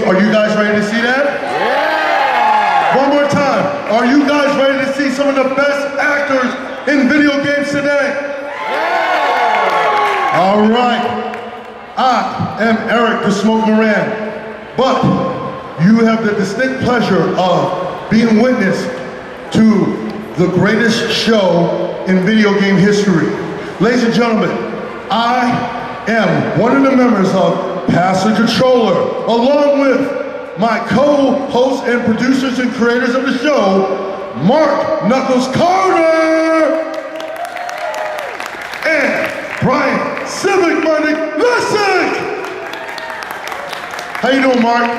Are you guys ready to see that? Yeah! One more time. Are you guys ready to see some of the best actors in video games today? Yeah! All right. I am Eric the Smoke Moran, but you have the distinct pleasure of being witness to the greatest show in video game history. Ladies and gentlemen, I am one of the members of Pass the Controller, along with my co-hosts and producers and creators of the show, Mark Knuckles Carter and Brian Civic Money Lessig. How you doing, Mark?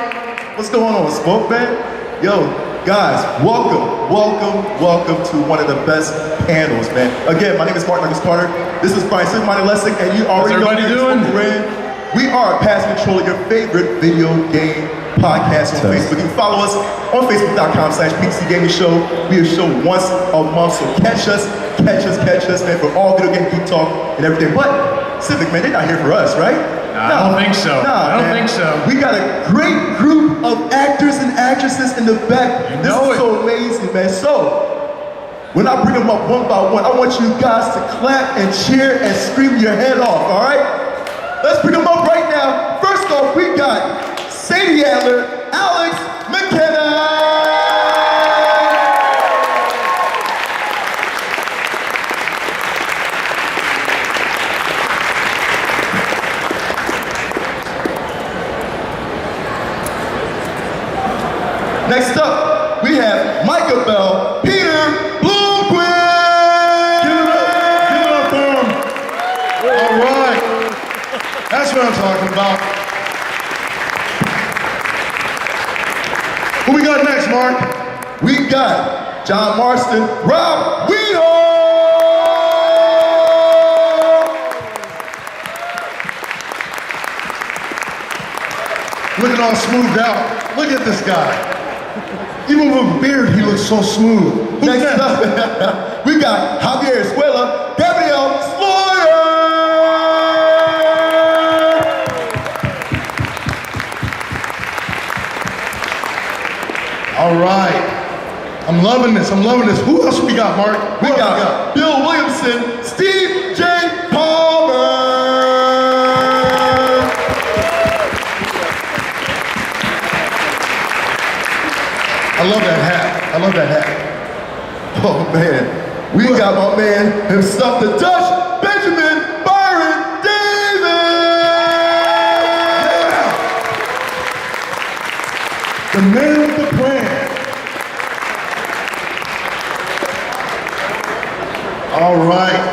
What's going on, Smoke, man? Yo, guys, welcome to one of the best panels, man. Again, my name is Mark Knuckles Carter. This is Brian Civic Money Lessig, and you already know everybody doing? We are Pass Controller, your favorite video game podcast on Facebook. You can follow us on Facebook.com/PC Gaming Show. We are a show once a month, so catch us, man, for all video game geek talk and everything. But Civic, man, they're not here for us, right? I don't think so. I don't think so. We got a great group of actors and actresses in the back. This is so amazing, man. So, when I bring them up one by one, I want you guys to clap and cheer and scream your head off, all right? Let's bring them up right now. First off, we got Sadie Adler, Alex, McKenna. Next up, we have Micah Bell, Peter Blomquist. Give it up for him. All right. That's what I'm talking about. Who we got next, Mark? We got John Marston, Rob Wiethoff. Looking all smoothed out. Look at this guy. Even with a beard, he looks so smooth. Who's Next up, we got Javier Escuela, Gabriel, Sloyer. All right. I'm loving this. Who else we got, Mark? We got Bill Williamson, Steve J. Palmer. I love that hat. Oh man, we got my man himself, the Dutch Benjamin Byron Davis. Yeah. The man with the plan. All right.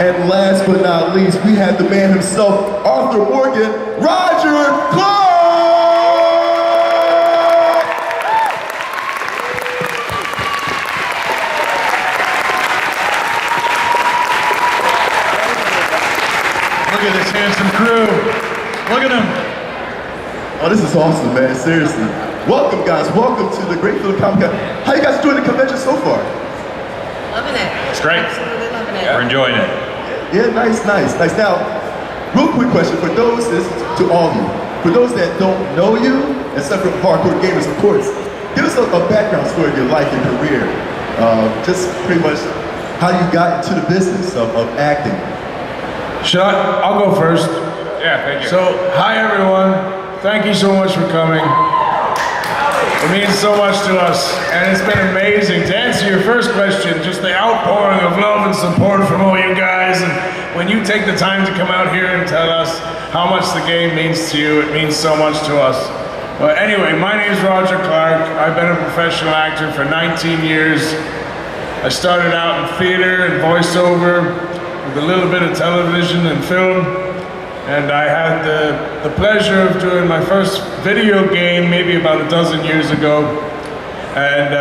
And last but not least, we have the man himself, Arthur Morgan, Roger Clark. Look at this handsome crew. Look at them. Oh, this is awesome, man. Seriously. Welcome, guys. Welcome to the Great Philly Comic Con. How you guys doing the convention so far? Loving it. It's great. Absolutely loving it. We're enjoying it. Yeah, nice. Now, real quick question for those, this is to all of you. For those that don't know you, except for hardcore gamers, of course, give us a background story of your life and career. Just pretty much how you got into the business of acting. I'll go first. Yeah, thank you. So, hi everyone. Thank you so much for coming. It means so much to us, and it's been amazing. To answer your first question, just the outpouring of love and support from all you guys, and when you take the time to come out here and tell us how much the game means to you, it means so much to us. But anyway, my name is Roger Clark. I've been a professional actor for 19 years. I started out in theater and voiceover, with a little bit of television and film, and I had the pleasure of doing my first video game maybe about a dozen years ago, and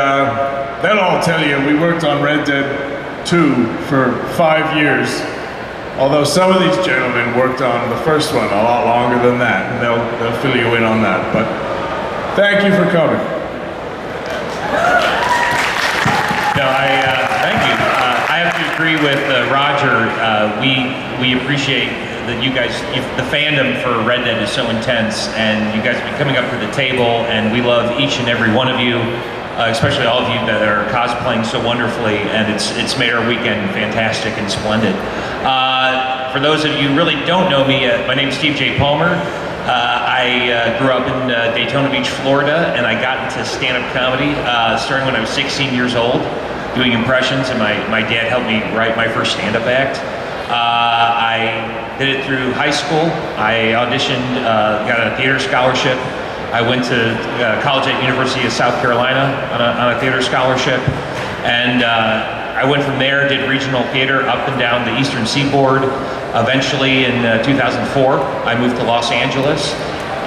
they'll all tell you we worked on Red Dead 2 for 5 years, although some of these gentlemen worked on the first one a lot longer than that, and they'll fill you in on that, but thank you for coming. No, thank you. I have to agree with Roger. We appreciate that you guys, the fandom for Red Dead is so intense, and you guys have been coming up to the table, and we love each and every one of you, especially all of you that are cosplaying so wonderfully, and it's made our weekend fantastic and splendid. For those of you who really don't know me, my name's Steve J. Palmer. I grew up in Daytona Beach, Florida, and I got into stand-up comedy starting when I was 16 years old, doing impressions, and my dad helped me write my first stand-up act. I did it through high school. I auditioned, got a theater scholarship. I went to college at University of South Carolina on a theater scholarship, and I went from there, did regional theater up and down the Eastern Seaboard. Eventually, in 2004, I moved to Los Angeles,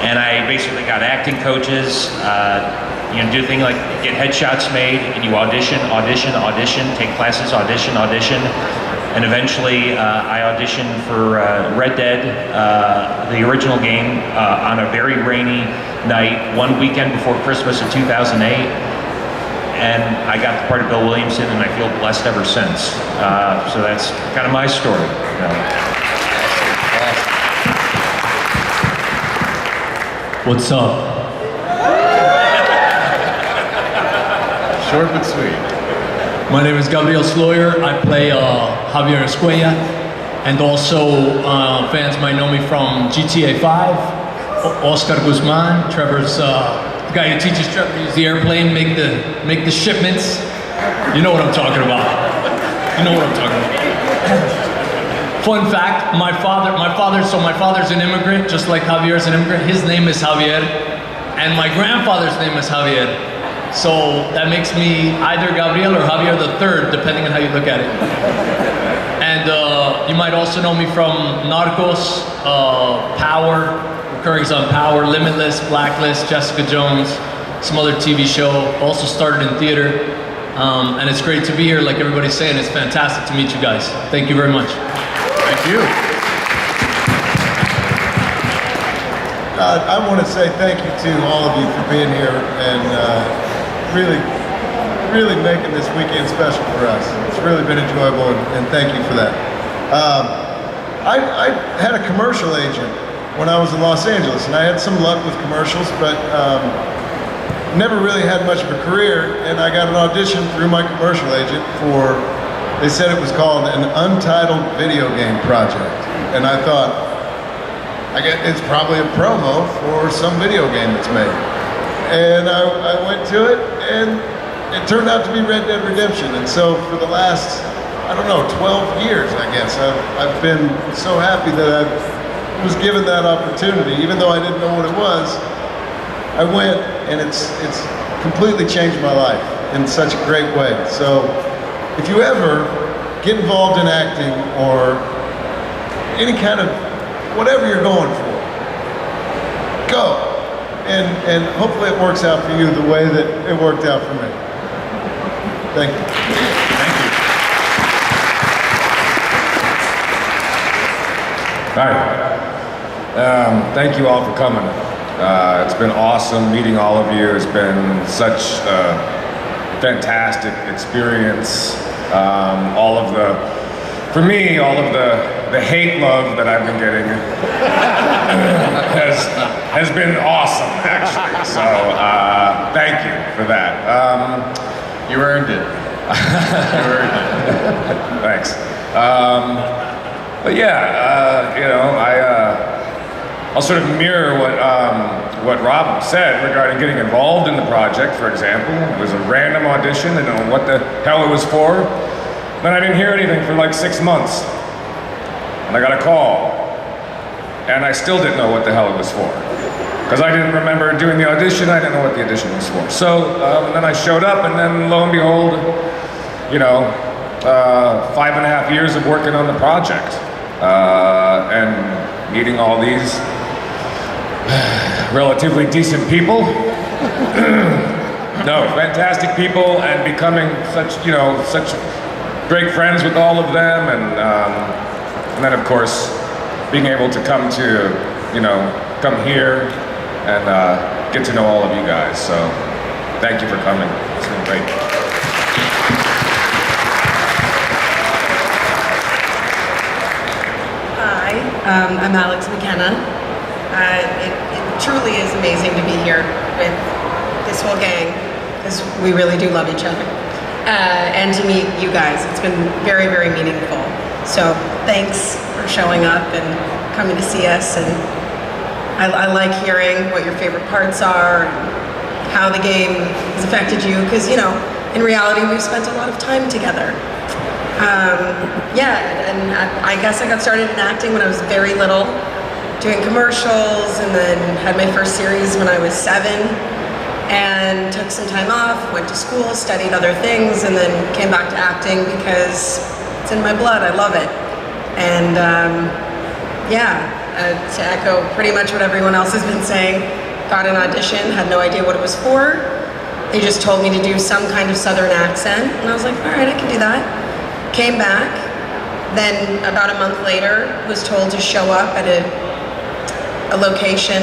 and I basically got acting coaches. Do things like get headshots made, and you audition, take classes, audition, and eventually I auditioned for Red Dead, the original game, on a very rainy night, one weekend before Christmas of 2008. And I got the part of Bill Williamson, and I feel blessed ever since. So that's kind of my story. What's up? Short but sweet. My name is Gabriel Sloyer. I play Javier Escuella, and also fans might know me from GTA 5. Oscar Guzman, Trevor's the guy who teaches Trevor to use the airplane, make the shipments. You know what I'm talking about. Fun fact, my father's an immigrant, just like Javier's an immigrant. His name is Javier, and my grandfather's name is Javier. So that makes me either Gabriel or Javier the Third, depending on how you look at it. And you might also know me from Narcos, Power, recurrings on Power, Limitless, Blacklist, Jessica Jones, some other TV show. Also started in theater. And it's great to be here, like everybody's saying. It's fantastic to meet you guys. Thank you very much. Thank you. I want to say thank you to all of you for being here and really making this weekend special for us. It's really been enjoyable, and thank you for that. I had a commercial agent when I was in Los Angeles, and I had some luck with commercials, but never really had much of a career, and I got an audition through my commercial agent for, they said it was called an untitled video game project. And I thought, it's probably a promo for some video game that's made. And I went to it, and it turned out to be Red Dead Redemption. And so for the last, 12 years, I guess, I've been so happy that I was given that opportunity, even though I didn't know what it was. I went, and it's completely changed my life in such a great way. So if you ever get involved in acting or any kind of whatever you're going for, go. And hopefully it works out for you the way that it worked out for me. Thank you. Thank you. Hi. Thank you all for coming. It's been awesome meeting all of you. It's been such a fantastic experience. All of the hate love that I've been getting has been awesome, actually. So thank you for that. You earned it. You earned it. Thanks. But yeah, I'll sort of mirror what Rob said regarding getting involved in the project, for example. It was a random audition, I didn't know what the hell it was for. Then I didn't hear anything for like 6 months. And I got a call. And I still didn't know what the hell it was for. Because I didn't remember doing the audition, I didn't know what the audition was for. So then I showed up, and then lo and behold, 5.5 years of working on the project. And meeting all these relatively decent people. No, fantastic people, and becoming such great friends with all of them, and then of course being able to come here and get to know all of you guys. So thank you for coming. It's been great. Hi, I'm Alex McKenna. It truly is amazing to be here with this whole gang, because we really do love each other. And to meet you guys, it's been very, very meaningful. So thanks for showing up and coming to see us. And I like hearing what your favorite parts are, and how the game has affected you, because, you know, in reality, we've spent a lot of time together. And I guess I got started in acting when I was very little, doing commercials, and then had my first series when I was 7, and took some time off, went to school, studied other things, and then came back to acting because it's in my blood. I love it. And to echo pretty much what everyone else has been saying, got an audition, had no idea what it was for. They just told me to do some kind of Southern accent, and I was like, all right, I can do that. Came back, then about a month later, was told to show up at a location.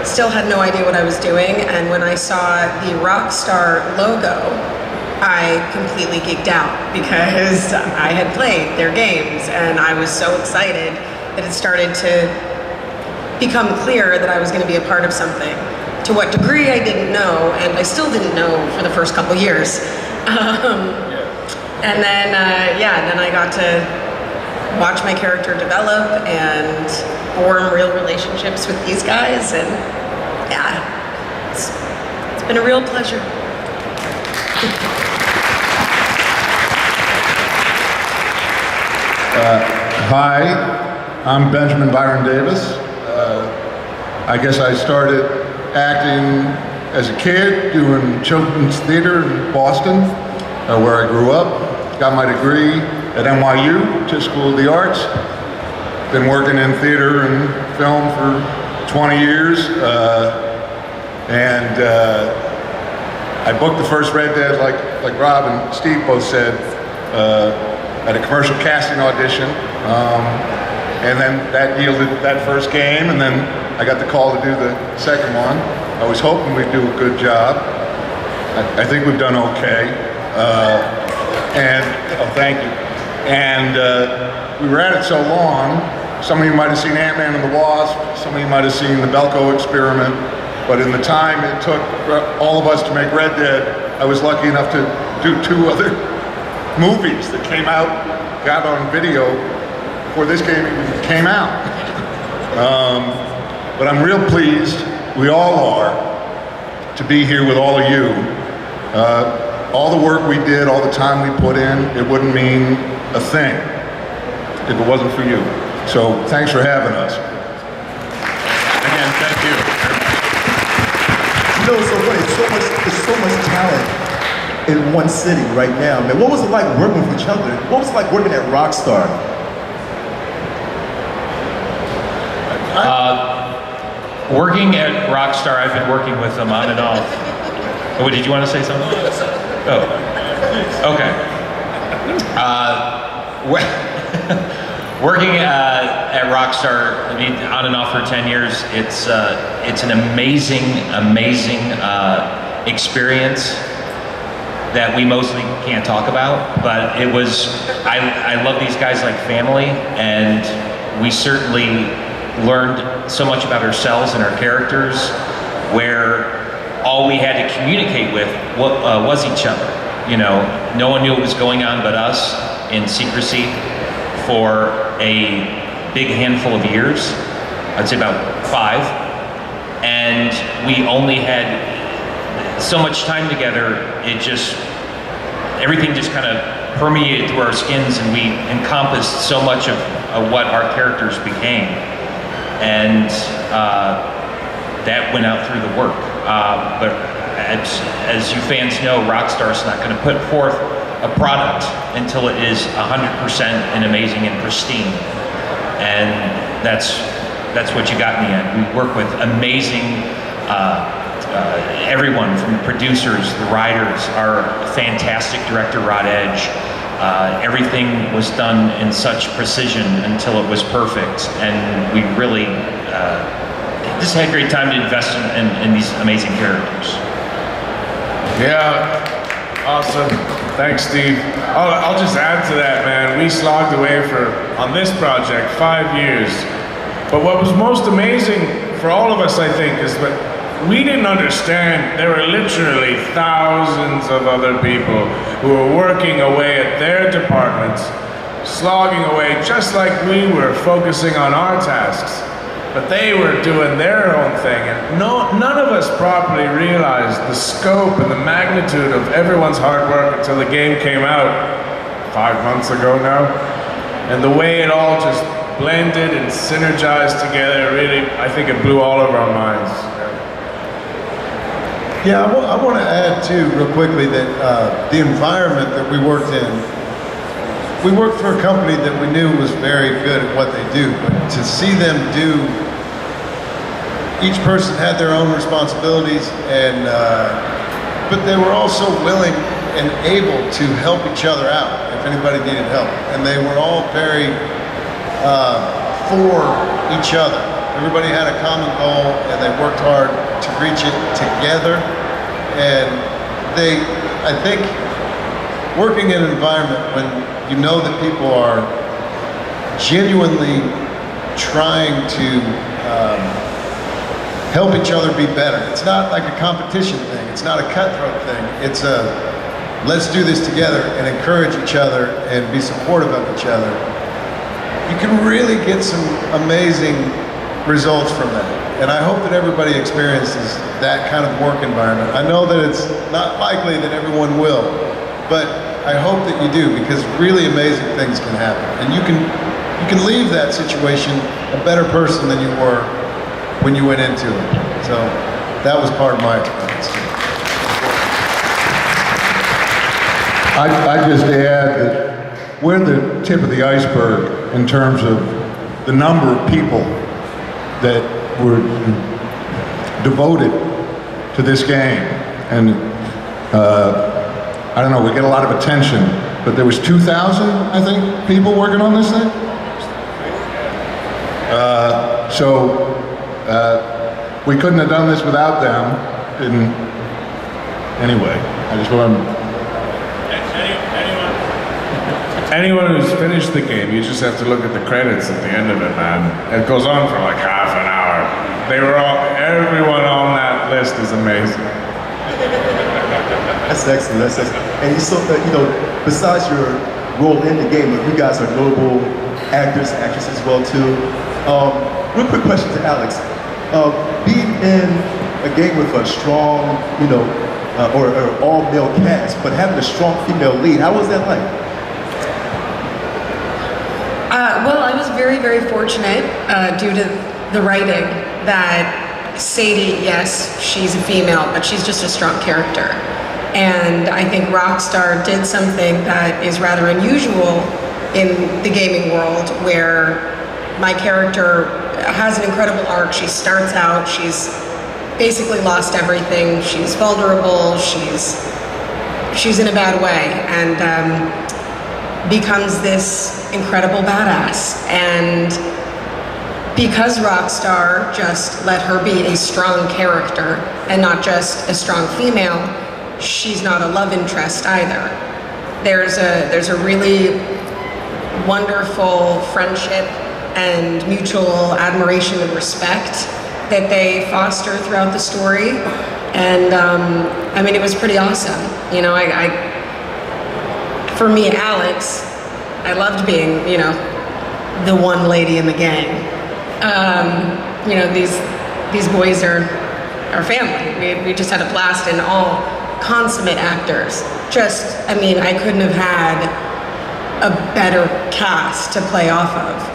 Still had no idea what I was doing, and when I saw the Rockstar logo, I completely geeked out because I had played their games, and I was so excited that it started to become clear that I was going to be a part of something. To what degree, I didn't know, and I still didn't know for the first couple years. And then I got to watch my character develop and form real relationships with these guys, and it's been a real pleasure. Hi, I'm Benjamin Byron Davis. I guess I started acting as a kid, doing children's theater in Boston, where I grew up. Got my degree at NYU, Tisch School of the Arts. Been working in theater and film for 20 years. I booked the first Red Dead, like Rob and Steve both said, at a commercial casting audition. And then that yielded that first game, and then I got the call to do the second one. I was hoping we'd do a good job. I think we've done okay. Thank you. And we were at it so long, some of you might have seen Ant-Man and the Wasp, some of you might have seen the Belko Experiment, but in the time it took for all of us to make Red Dead, I was lucky enough to do 2 other movies that came out, got on video before this game even came out. But I'm real pleased, we all are, to be here with all of you. All the work we did, all the time we put in, it wouldn't mean a thing if it wasn't for you. So thanks for having us. Again, thank you. You know, it's so funny. There's so much talent in one city right now, man. What was it like working with each other? What was it like working at Rockstar? Working at Rockstar, I've been working with them on and off. Oh, did you want to say something? Oh, okay. Working at Rockstar, I mean, on and off for 10 years, it's an amazing experience that we mostly can't talk about, but it was, I love these guys like family, and we certainly learned so much about ourselves and our characters, where all we had to communicate with was each other. You know, no one knew what was going on but us, in secrecy for a big handful of years. I'd say about 5. And we only had so much time together, everything just kind of permeated through our skins, and we encompassed so much of what our characters became. And that went out through the work. But as you fans know, Rockstar's not going to put forth a product until it is 100% and amazing and pristine. And that's what you got in the end. We work with amazing everyone from the producers, the writers, our fantastic director, Rod Edge. Everything was done in such precision until it was perfect, and we really just had a great time to invest in these amazing characters. Yeah, Awesome. Thanks, Steve. I'll just add to that, man. We slogged away on this project, 5 years. But what was most amazing for all of us, I think, is that we didn't understand there were literally thousands of other people who were working away at their departments, slogging away just like we were, focusing on our tasks. But they were doing their own thing, and none of us properly realized the scope and the magnitude of everyone's hard work until the game came out 5 months ago now. And the way it all just blended and synergized together, really, I think it blew all of our minds. Yeah, I want to add too, real quickly, that the environment that we worked in, we worked for a company that we knew was very good at what they do, but to see them do, each person had their own responsibilities, and but they were also willing and able to help each other out if anybody needed help, and they were all very for each other. Everybody had a common goal, and they worked hard to reach it together. And I think, working in an environment when you know that people are genuinely trying to help each other be better. It's not like a competition thing. It's not a cutthroat thing. It's a let's do this together and encourage each other and be supportive of each other. You can really get some amazing results from that. And I hope that everybody experiences that kind of work environment. I know that it's not likely that everyone will, but I hope that you do, because really amazing things can happen. And you can leave that situation a better person than you were when you went into it. So that was part of my experience. I just add that we're the tip of the iceberg in terms of the number of people that were devoted to this game. And I don't know, we get a lot of attention, but there was 2,000, I think, people working on this thing. We couldn't have done this without them. Anyway, I just want to... Anyone who's finished the game, you just have to look at the credits at the end of it, man. It goes on for like half an hour. Everyone on that list is amazing. That's excellent. That's excellent. And besides your role in the game, you guys are notable actors and actresses as well too. Real quick question to Alex. Being in a game with a strong, or all-male cast, but having a strong female lead, how was that like? Well, I was very, very fortunate due to the writing that Sadie, yes, she's a female, but she's just a strong character. And I think Rockstar did something that is rather unusual in the gaming world, where my character has an incredible arc. She starts out, she's basically lost everything. She's vulnerable, she's in a bad way, and becomes this incredible badass. And because Rockstar just let her be a strong character and not just a strong female, she's not a love interest either. There's a really wonderful friendship and mutual admiration and respect that they foster throughout the story. And I mean, it was pretty awesome. For me, Alex, I loved being, the one lady in the gang. These boys are our family. We just had a blast, and all consummate actors. I couldn't have had a better cast to play off of.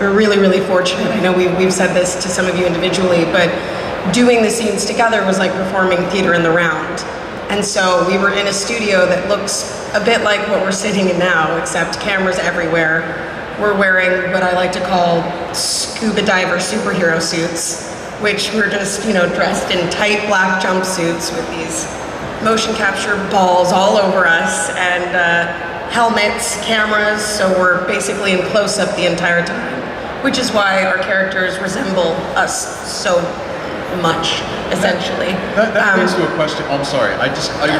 We're really, really fortunate. I know we've said this to some of you individually, but doing the scenes together was like performing theater in the round. And so we were in a studio that looks a bit like what we're sitting in now, except cameras everywhere. We're wearing what I like to call scuba diver superhero suits, which were just, dressed in tight black jumpsuits with these motion capture balls all over us, and helmets, cameras, so we're basically in close-up the entire time, which is why our characters resemble us so much, essentially. That leads to a question. I'm sorry. I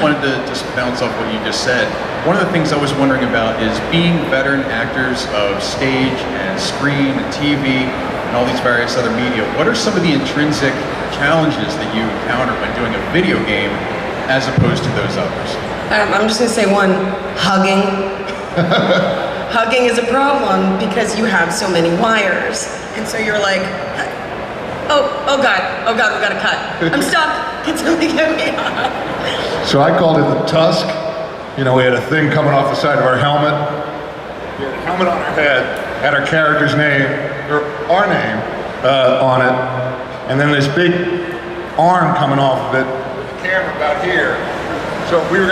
wanted to just bounce off what you just said. One of the things I was wondering about is being veteran actors of stage and screen and TV and all these various other media. What are some of the intrinsic challenges that you encounter when doing a video game as opposed to those others? I'm just gonna say one, hugging. Hugging is a problem because you have so many wires. And so you're like, oh God, we gotta cut. I'm stuck, can somebody get me off? So I called it the tusk. You know, we had a thing coming off the side of our helmet. We had a helmet on our head, had our character's name, or our name, on it. And then this big arm coming off of it, the camera about here. So we were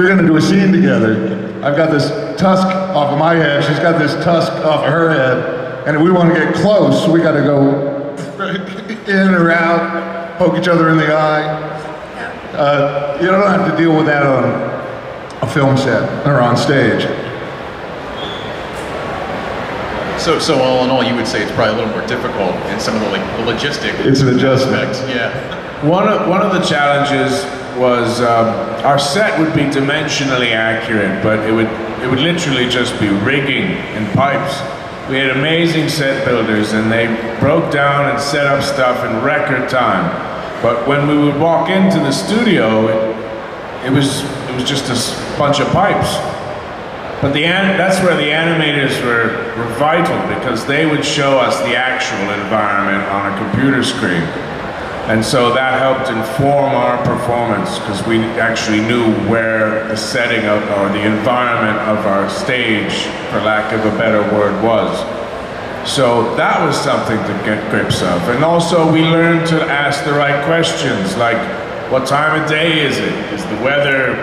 gonna do a scene together. I've got this tusk off of my head, she's got this tusk off of her head, and we want to get close, so we got to go in or out, poke each other in the eye. You don't have to deal with that on a film set or on stage. So all in all, you would say it's probably a little more difficult in some of the the logistic. It's an adjustment. aspects. Yeah. One of the challenges was our set would be dimensionally accurate, but it would literally just be rigging and pipes. We had amazing set builders, and they broke down and set up stuff in record time. But when we would walk into the studio, it was just a bunch of pipes. But that's where the animators were vital, because they would show us the actual environment on a computer screen. And so that helped inform our performance, because we actually knew where the setting of, or the environment of our stage, for lack of a better word, was. So that was something to get grips of. And also we learned to ask the right questions, like, what time of day is it? Is the weather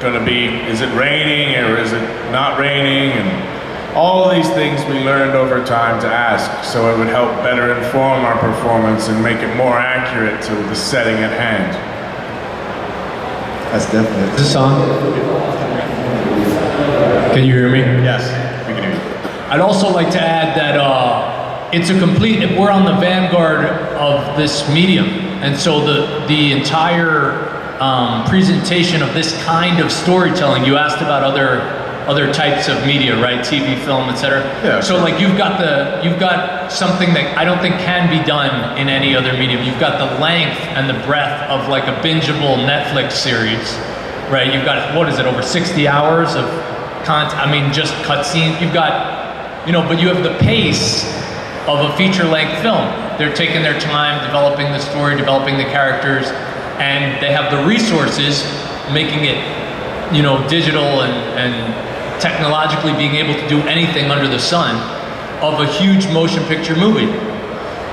gonna be, is it raining or is it not raining? And all these things we learned over time to ask, so it would help better inform our performance and make it more accurate to the setting at hand. That's definitely. Is this on? Can you hear me? Yes, we can hear you. I'd also like to add that it's a complete, we're on the vanguard of this medium. And so the entire presentation of this kind of storytelling, you asked about other types of media, right? TV, film, etc. Yeah. So like you've got something that I don't think can be done in any other medium. You've got the length and the breadth of like a bingeable Netflix series, right? You've got, what is it, over 60 hours of content? I mean, just cutscenes. You've got, but you have the pace of a feature-length film. They're taking their time developing the story, developing the characters, and they have the resources, making it, digital and technologically being able to do anything under the sun of a huge motion picture movie.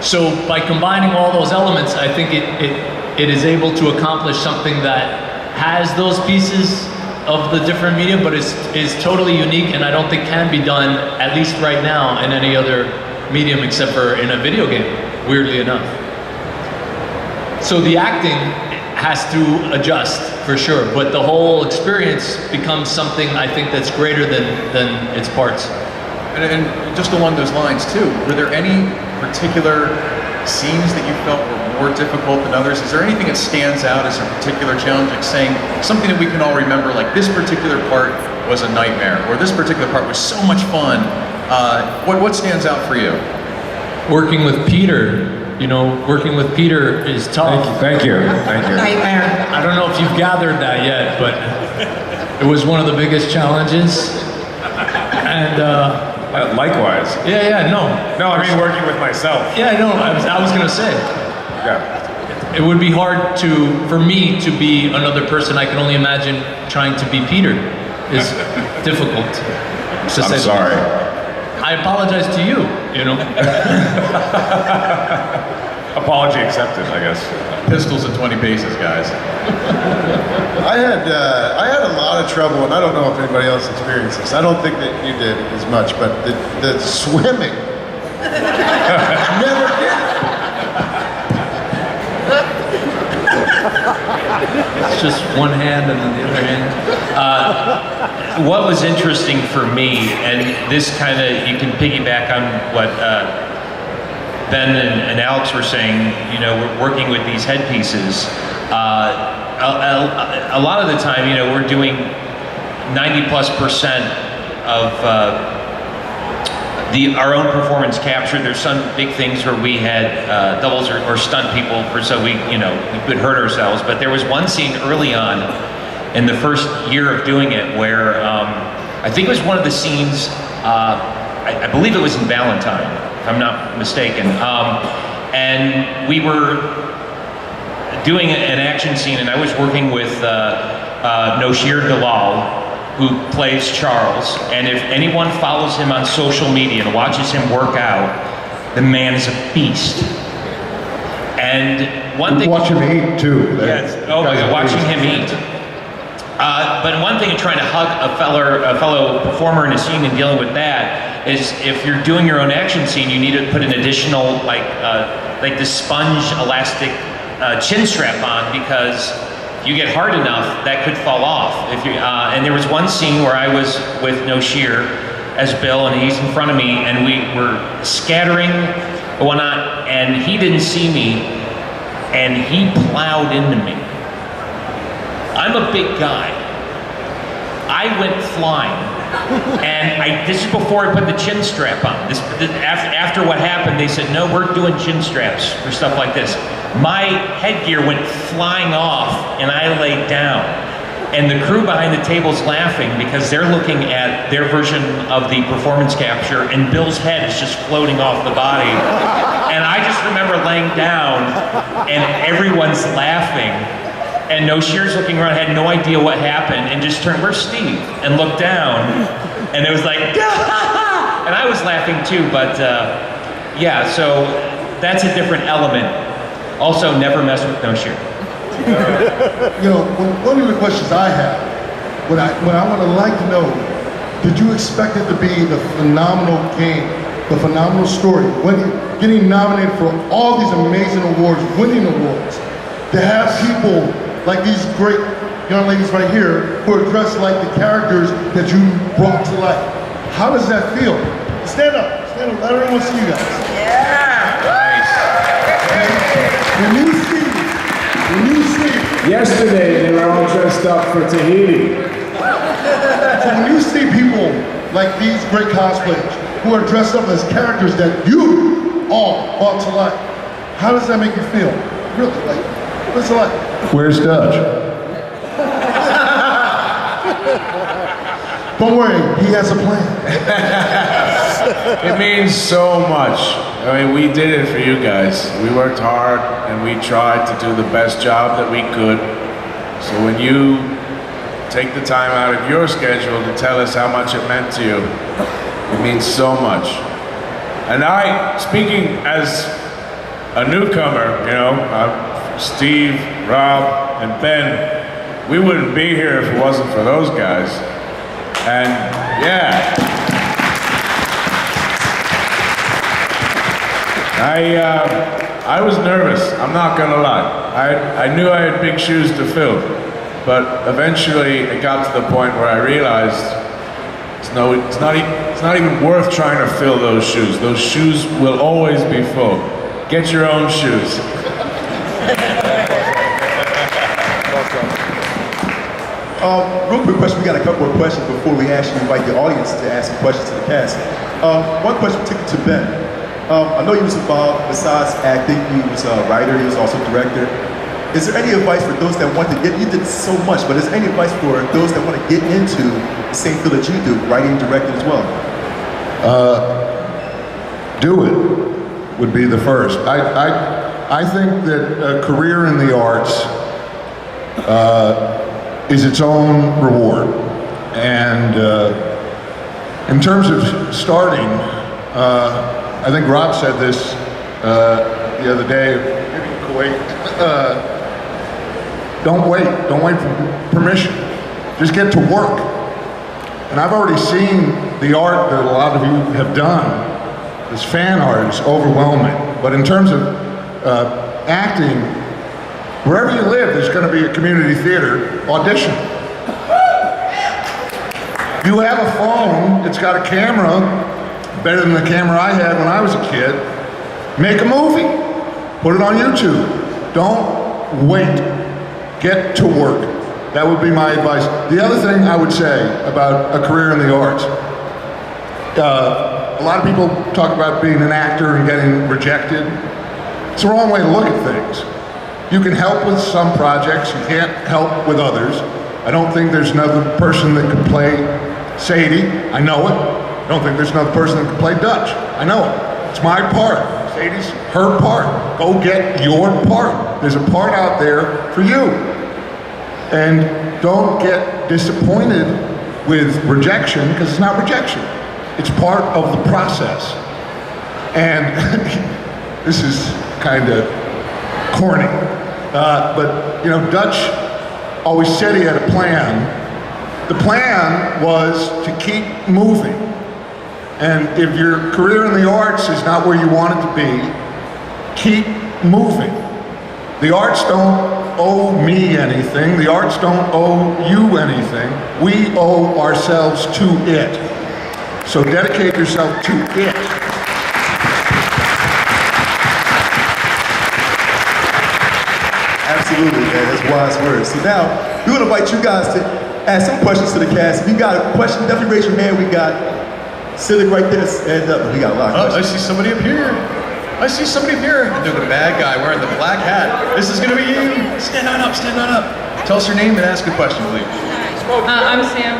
So by combining all those elements, I think it is able to accomplish something that has those pieces of the different media, but is totally unique, and I don't think can be done, at least right now, in any other medium except for in a video game, weirdly enough. So the acting has to adjust, for sure, but the whole experience becomes something, I think, that's greater than its parts. And just along those lines too, were there any particular scenes that you felt were more difficult than others? Is there anything that stands out as a particular challenge, like saying something that we can all remember, like this particular part was a nightmare, or this particular part was so much fun? What stands out for you? Working with Peter. Working with Peter is tough. Thank you. Nightmare. I don't know if you've gathered that yet, but it was one of the biggest challenges. And Likewise. No, I mean working with myself. I was gonna say. Yeah. It would be hard for me to be another person. I can only imagine trying to be Peter is difficult. I'm sorry. I apologize to you, Apology accepted, I guess. Pistols at 20 paces, guys. I had a lot of trouble, and I don't know if anybody else experienced this. I don't think that you did as much, but the swimming. Never did. It's just one hand and then the other hand. What was interesting for me, and this kind of, you can piggyback on what Ben and Alex were saying, we're working with these headpieces. a lot of the time, you know, we're doing 90+% of our own performance capture. There's some big things where we had doubles or stunt people, so we could hurt ourselves. But there was one scene early on in the first year of doing it where I think it was one of the scenes. I believe it was in Valentine, if I'm not mistaken. And we were doing an action scene, and I was working with Noshir Dalal, who plays Charles. And if anyone follows him on social media and watches him work out, the man is a beast. And one thing— Watch him eat too. Yes. Oh my God, watching him eat. But one thing in trying to hug a fellow performer in a scene and dealing with that is, if you're doing your own action scene, you need to put an additional like the sponge elastic chin strap on, because if you get hard enough, that could fall off. If you and there was one scene where I was with Noshir as Bill, and he's in front of me, and we were scattering and whatnot, and he didn't see me, and he plowed into me. I'm a big guy. I went flying, and this is before I put the chin strap on. After what happened, they said, no, we're doing chin straps for stuff like this. My headgear went flying off, and I laid down. And the crew behind the table's laughing because they're looking at their version of the performance capture, and Bill's head is just floating off the body. And I just remember laying down, and everyone's laughing. And Noshir's looking around, had no idea what happened, and just turned, where's Steve? And looked down, and it was like, and I was laughing too, but yeah, so that's a different element. Also, never mess with Noshir. You know, one of the questions I have, what I would like to know, did you expect it to be the phenomenal game, the phenomenal story, getting nominated for all these amazing awards, winning awards, to have people like these great young ladies right here who are dressed like the characters that you brought to life? How does that feel? Stand up, let everyone see you guys. Yeah. Nice. When you see, Yesterday, they were all dressed up for Tahiti. so when you see people like these great cosplayers who are dressed up as characters that you all brought to life, how does that make you feel? Really, like, what's it like? Where's Dutch? Don't worry, he has a plan. It means so much. I mean, we did it for you guys. We worked hard, and we tried to do the best job that we could. So when you take the time out of your schedule to tell us how much it meant to you, it means so much. And speaking as a newcomer, you know, Steve, Rob, and Ben, we wouldn't be here if it wasn't for those guys. And yeah, I was nervous, I'm not gonna lie. I knew I had big shoes to fill, but eventually it got to the point where I realized it's not even worth trying to fill those shoes. Those shoes will always be full. Get your own shoes. Real quick question, we got a couple of questions before we actually invite the audience to ask some questions to the cast. One question particular to Ben. I know you was involved, besides acting, you was a writer, you was also a director. Is there any advice for those that want to you did so much, but is there any advice for those that want to get into the same field that you do, writing and directing as well? Do it would be the first. I think that a career in the arts is its own reward. And in terms of starting, I think Rob said this the other day, maybe in Kuwait. Don't wait for permission. Just get to work. And I've already seen the art that a lot of you have done. This fan art is overwhelming. But in terms of acting, wherever you live, there's going to be a community theater. Audition. You have a phone, it's got a camera, better than the camera I had when I was a kid. Make a movie. Put it on YouTube. Don't wait Get to work. That would be my advice. The other thing I would say about a career in the arts, a lot of people talk about being an actor and getting rejected. It's the wrong way to look at things. You can help with some projects, you can't help with others. I don't think there's another person that could play Sadie, I know it. I don't think there's another person that could play Dutch, I know it. It's my part, Sadie's her part. Go get your part. There's a part out there for you. And don't get disappointed with rejection, because it's not rejection. It's part of the process. And this is kind of corny, but you know, Dutch always said he had a plan. The plan was to keep moving. And if your career in the arts is not where you want it to be, keep moving. The arts don't owe me anything. The arts don't owe you anything. We owe ourselves to it. So dedicate yourself to it. Absolutely, man. That's wise words. So now, we're going to invite you guys to ask some questions to the cast. If you got a question, definitely raise your hand. We got Civic right there. Stand up. We got a lot of questions. I see somebody up here. I see somebody up here. They're the bad guy wearing the black hat. This is going to be you. Stand on up, stand on up. Tell us your name and ask a question, please. I'm Sam.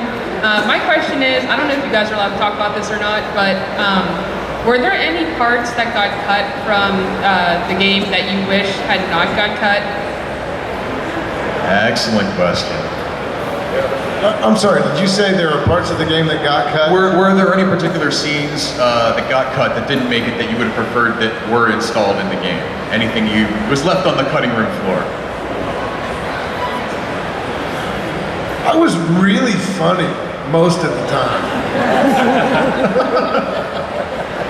My question is, I don't know if you guys are allowed to talk about this or not, but were there any parts that got cut from the game that you wish had not got cut? Excellent question. I'm sorry, did you say there are parts of the game that got cut? Were there any particular scenes that got cut that didn't make it that you would have preferred that were installed in the game? Anything you was left on the cutting room floor? I was really funny most of the time.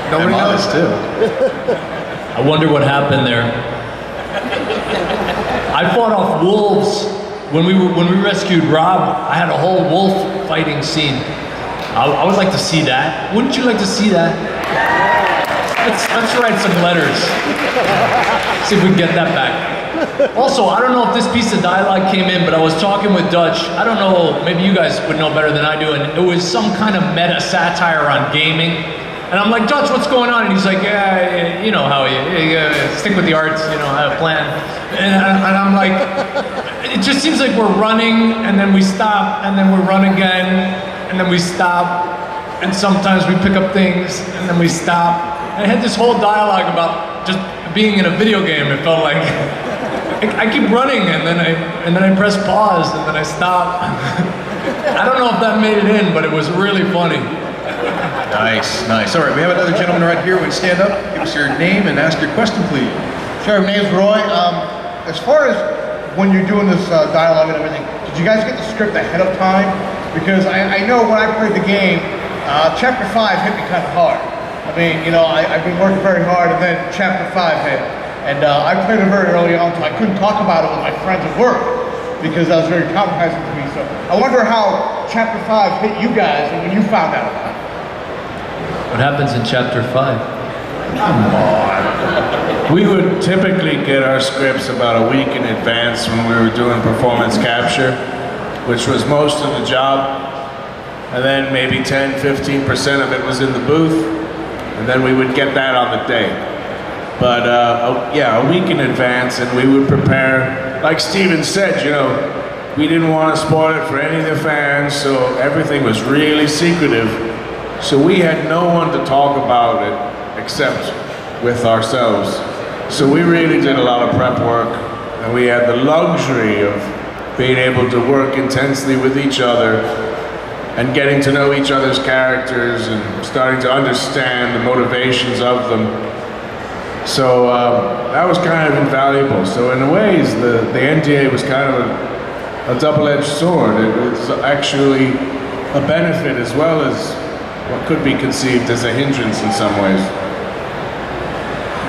Nobody knows too. I wonder what happened there. I fought off wolves when we rescued Rob. I had a whole wolf fighting scene. I would like to see that. Wouldn't you like to see that? Let's write some letters. See if we can get that back. Also, I don't know if this piece of dialogue came in, but I was talking with Dutch. I don't know, maybe you guys would know better than I do, and it was some kind of meta satire on gaming. And I'm like, Dutch, what's going on? And he's like, yeah, you know how you stick with the arts, you know, I have a plan. And I'm like, it just seems like we're running, and then we stop, and then we run again, and then we stop, and sometimes we pick up things, and then we stop. And I had this whole dialogue about just being in a video game. It felt like I keep running, and then I press pause, and then I stop. I don't know if that made it in, but it was really funny. Nice, nice. All right, we have another gentleman right here. Would you stand up, give us your name, and ask your question, please. Sure, my name's Roy. As far as when you're doing this dialogue and everything, did you guys get the script ahead of time? Because I know when I played the game, Chapter 5 hit me kind of hard. I mean, you know, I've been working very hard, and then Chapter 5 hit. And I played it very early on, so I couldn't talk about it with my friends at work because that was very traumatizing to me. So I wonder how Chapter 5 hit you guys and when you found out about it. What happens in Chapter 5? Come on. We would typically get our scripts about a week in advance when we were doing performance capture, which was most of the job. And then maybe 10-15% of it was in the booth. And then we would get that on the day. But yeah, a week in advance, and we would prepare. Like Steven said, you know, we didn't want to spoil it for any of the fans, so everything was really secretive. So we had no one to talk about it except with ourselves. So we really did a lot of prep work, and we had the luxury of being able to work intensely with each other and getting to know each other's characters and starting to understand the motivations of them. So that was kind of invaluable. So in ways, the NDA was kind of a double-edged sword. It was actually a benefit as well as what could be conceived as a hindrance in some ways.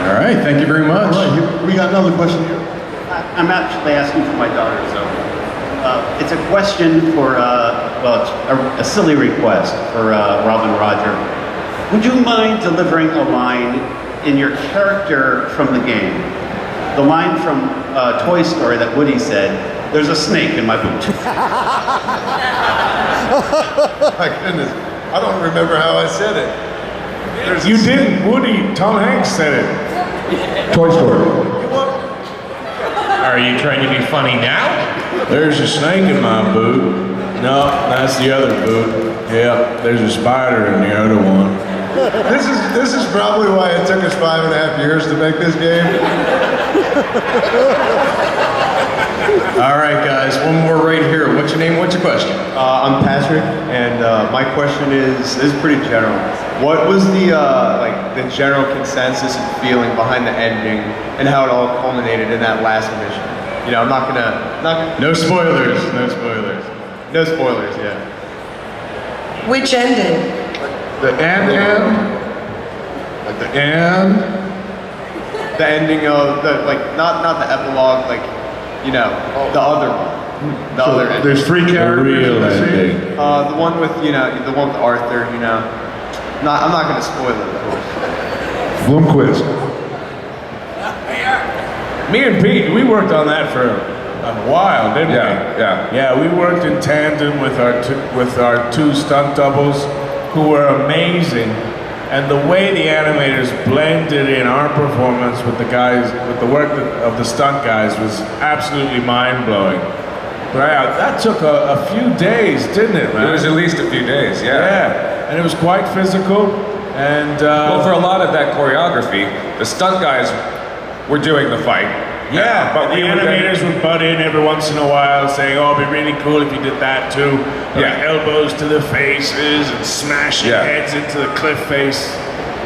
All right, thank you very much. All right, we got another question here. I'm actually asking for my daughter, so it's a question for, well, it's a silly request for Rob and Roger. Would you mind delivering a line in your character from the game? The line from Toy Story that Woody said, There's a snake in my boot. My goodness, I don't remember how I said it. You didn't, Woody. Tom Hanks said it. Toy Story. Are you trying to be funny now? There's a snake in my boot. No, that's the other boot. Yep, there's a spider in the other one. This is probably why it took us 5.5 years to make this game. All right, guys, one more right here. What's your name? What's your question? I'm Patrick, and my question is pretty general. What was the the general consensus and feeling behind the ending, and how it all culminated in that last mission? You know, I'm not gonna. No spoilers. No spoilers. No spoilers. Yeah. Which ending? The end. At the end. The ending of the not the epilogue, the other one. The other ending. There's 3 characters. Real ending. The one with the one with Arthur. I'm not gonna spoil it. Of course. Blomquist. Me and Pete, we worked on that for a while, didn't we? Yeah, we worked in tandem with our two stunt doubles, who were amazing. And the way the animators blended in our performance with the guys, with the work of the stunt guys, was absolutely mind-blowing. But that took a few days, didn't it, man? It was at least a few days, yeah. Yeah, and it was quite physical. And well, for a lot of that choreography, the stunt guys were doing the fight. Yeah, but the animators would butt in every once in a while, saying, "Oh, it'd be really cool if you did that too." Like elbows to the faces and smashing heads into the cliff face.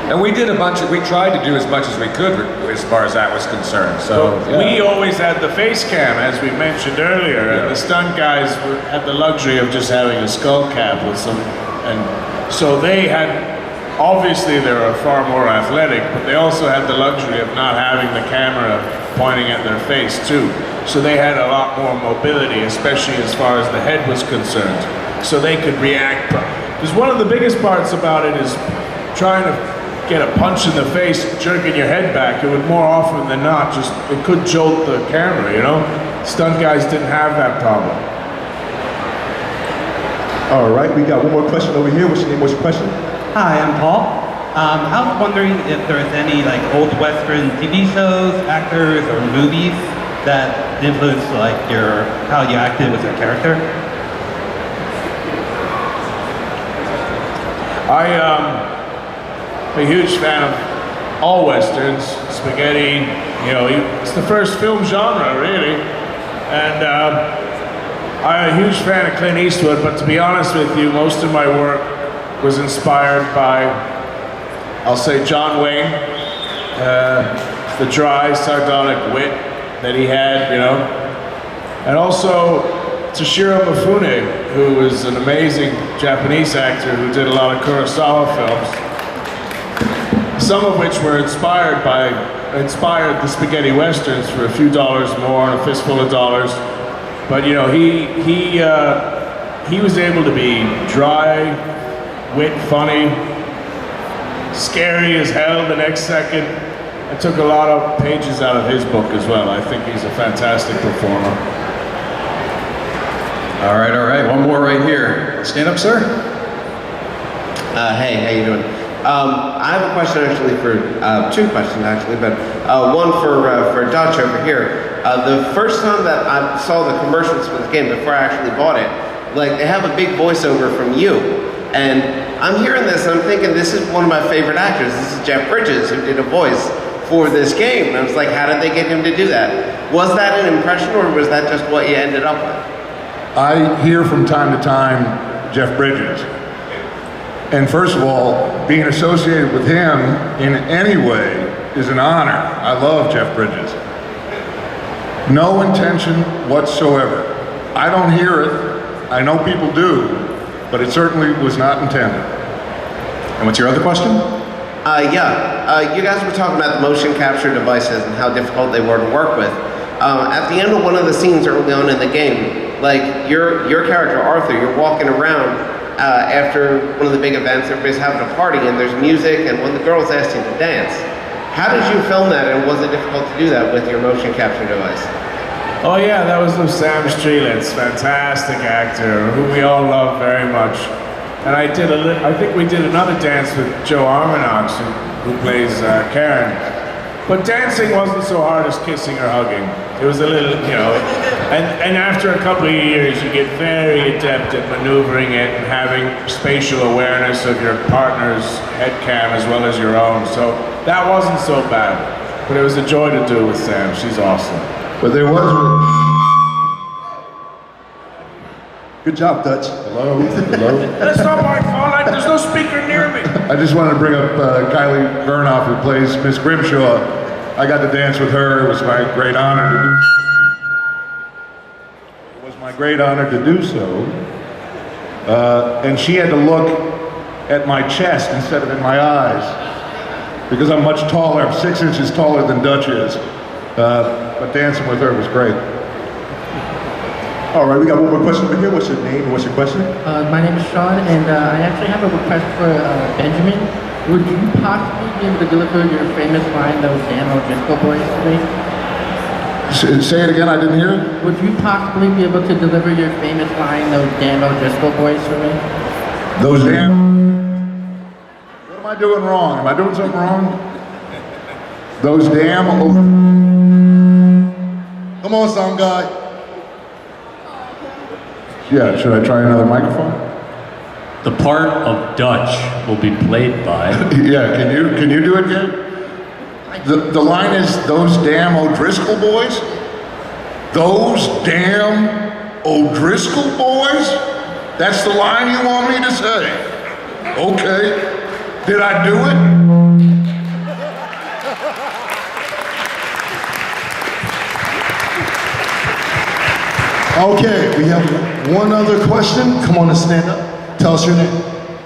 And we did we tried to do as much as we could as far as that was concerned. So we always had the face cam, as we mentioned earlier, and the stunt guys had the luxury of just having a skull cap with some, and so they had. Obviously, they were far more athletic, but they also had the luxury of not having the camera pointing at their face too. So they had a lot more mobility, especially as far as the head was concerned. So they could react. Because one of the biggest parts about it is trying to get a punch in the face, jerking your head back. It would more often than not it could jolt the camera, you know? Stunt guys didn't have that problem. All right, we got one more question over here. What's your name? What's your question? Hi, I'm Paul. I was wondering if there's any old Western TV shows, actors, or movies that influenced how you acted with your character. I'm a huge fan of all Westerns, spaghetti, it's the first film genre, really. And I'm a huge fan of Clint Eastwood, but to be honest with you, most of my work was inspired by, I'll say, John Wayne, the dry, sardonic wit that he had, and also Toshiro Mifune, who was an amazing Japanese actor who did a lot of Kurosawa films, some of which were inspired the spaghetti westerns for a few dollars more and a fistful of dollars. But he was able to be dry, wit, funny, scary as hell the next second. I took a lot of pages out of his book as well. I think he's a fantastic performer. All right. One more right here. Stand up, sir. Hey, how you doing? I have a question actually two questions actually, but one for Dutch over here. The first time that I saw the commercials for this game before I actually bought it, they have a big voiceover from you. And I'm hearing this and I'm thinking this is one of my favorite actors. This is Jeff Bridges who did a voice for this game. And I was like, how did they get him to do that? Was that an impression or was that just what you ended up with? I hear from time to time Jeff Bridges. And first of all, being associated with him in any way is an honor. I love Jeff Bridges. No intention whatsoever. I don't hear it. I know people do, but it certainly was not intended. And what's your other question? You guys were talking about the motion capture devices and how difficult they were to work with. At the end of one of the scenes early on in the game, your character Arthur, you're walking around after one of the big events, everybody's having a party and there's music and one of the girls asked you to dance. How did you film that and was it difficult to do that with your motion capture device? Oh yeah, that was Sam Strelitz, fantastic actor, who we all love very much. And I think we did another dance with Joe Armanox, who plays Karen. But dancing wasn't so hard as kissing or hugging. It was a little, and after a couple of years, you get very adept at maneuvering it and having spatial awareness of your partner's head cam as well as your own. So that wasn't so bad. But it was a joy to do with Sam. She's awesome. But there was... Good job, Dutch. Hello? That's not my fault. There's no speaker near me. I just wanted to bring up Kylie Vernoff, who plays Miss Grimshaw. I got to dance with her. It was my great honor to do so. And she had to look at my chest instead of in my eyes, because I'm much taller. I'm 6 inches taller than Dutch is. But dancing with her was great. All right, we got one more question over here. What's your name and what's your question? My name is Sean, and I actually have a request for Benjamin. Would you possibly be able to deliver your famous line, those damn O'Driscoll boys, to me? Say it again, I didn't hear it. Would you possibly be able to deliver your famous line, those damn O'Driscoll boys, for me? Those damn... What am I doing wrong? Am I doing something wrong? Those damn... Come on, sound guy. Yeah, should I try another microphone? The part of Dutch will be played by... Yeah, can you do it again? The line is, those damn O'Driscoll boys? Those damn O'Driscoll boys? That's the line you want me to say? Okay. Did I do it? Okay, we have one other question. Come on and stand up. Tell us your name.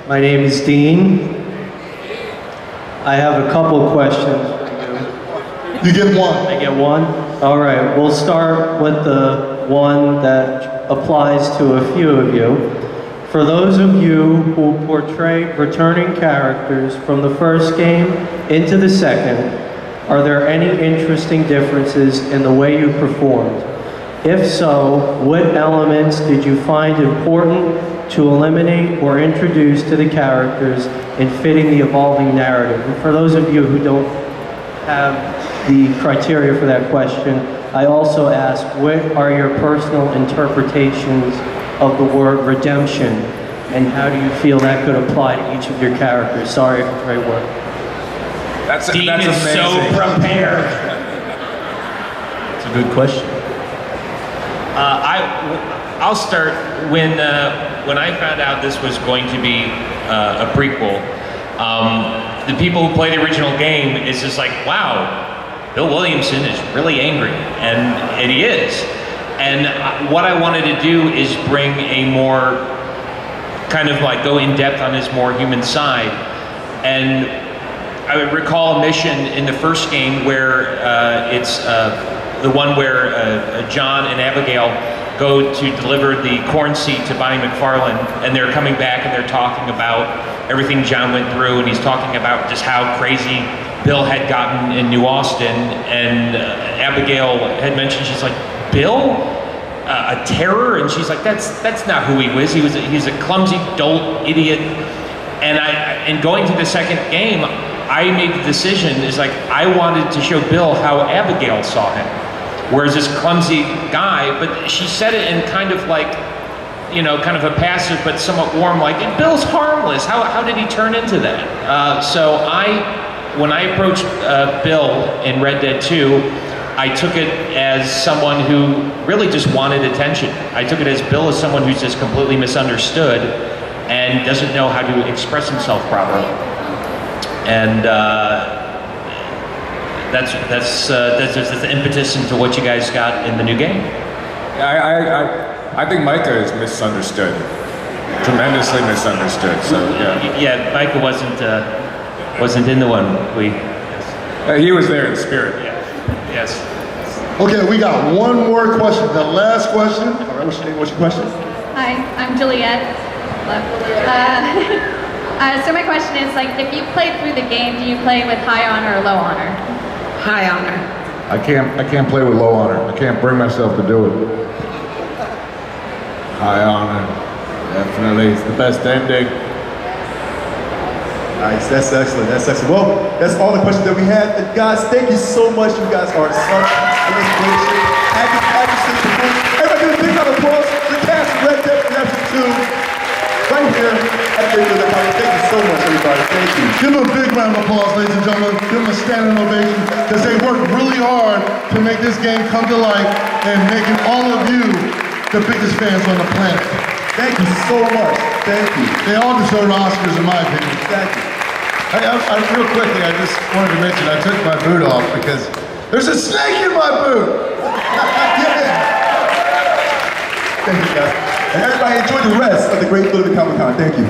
My name is Dean. I have a couple questions. You get one. I get one? All right, we'll start with the one that applies to a few of you. For those of you who portray returning characters from the first game into the second, are there any interesting differences in the way you performed? If so, what elements did you find important to eliminate or introduce to the characters in fitting the evolving narrative? And for those of you who don't have the criteria for that question, I also ask, what are your personal interpretations of the word redemption, and how do you feel that could apply to each of your characters? Sorry if it's great work. Dean that's is amazing. so prepared. It's a good question. I'll start when I found out this was going to be a prequel. The people who play the original game is just like, wow, Bill Williamson is really angry, and he is. And what I wanted to do is bring a more kind of like go in depth on his more human side. And I would recall a mission in the first game where it's the one where John and Abigail go to deliver the corn seed to Bonnie McFarlane, and they're coming back and they're talking about everything John went through, and he's talking about just how crazy Bill had gotten in New Austin, and Abigail had mentioned, she's like, Bill? A terror? And she's like, that's not who he was. He's a clumsy, dolt, idiot. And going to the second game, I made the decision, is like, I wanted to show Bill how Abigail saw him. Whereas this clumsy guy, but she said it in kind of like, kind of a passive but somewhat warm, like, Bill's harmless. How did he turn into that? So when I approached Bill in Red Dead 2, I took it as someone who really just wanted attention. I took it as Bill as someone who's just completely misunderstood and doesn't know how to express himself properly. And that's the impetus into what you guys got in the new game. I think Micah is misunderstood, tremendously misunderstood. So yeah. Yeah, Micah wasn't in the one. He was there in spirit. Yes. Okay, we got one more question. The last question. All right, what's your name? What's your question? Hi, I'm Juliet. So my question is, like, if you played through the game, do you play with high honor or low honor? High honor. I can't play with low honor. I can't bring myself to do it. High honor. Definitely. It's the best ending. Nice, that's excellent, that's excellent. Well, that's all the questions that we have. And guys, thank you so much. You guys are such an inspiration. Everybody give a big round of applause for the cast of Red Dead Redemption 2 right here at Gabriel. Thank you so much, everybody. Thank you. Give them a big round of applause, ladies and gentlemen. Give them a standing ovation, because they worked really hard to make this game come to life and making all of you the biggest fans on the planet. Thank you so much. Thank you. They all deserve Oscars, in my opinion. Thank you. Real quickly, I just wanted to mention I took my boot off because there's a snake in my boot. Thank you, guys. And everybody enjoy the rest of the Great Philadelphia Comic Con. Thank you.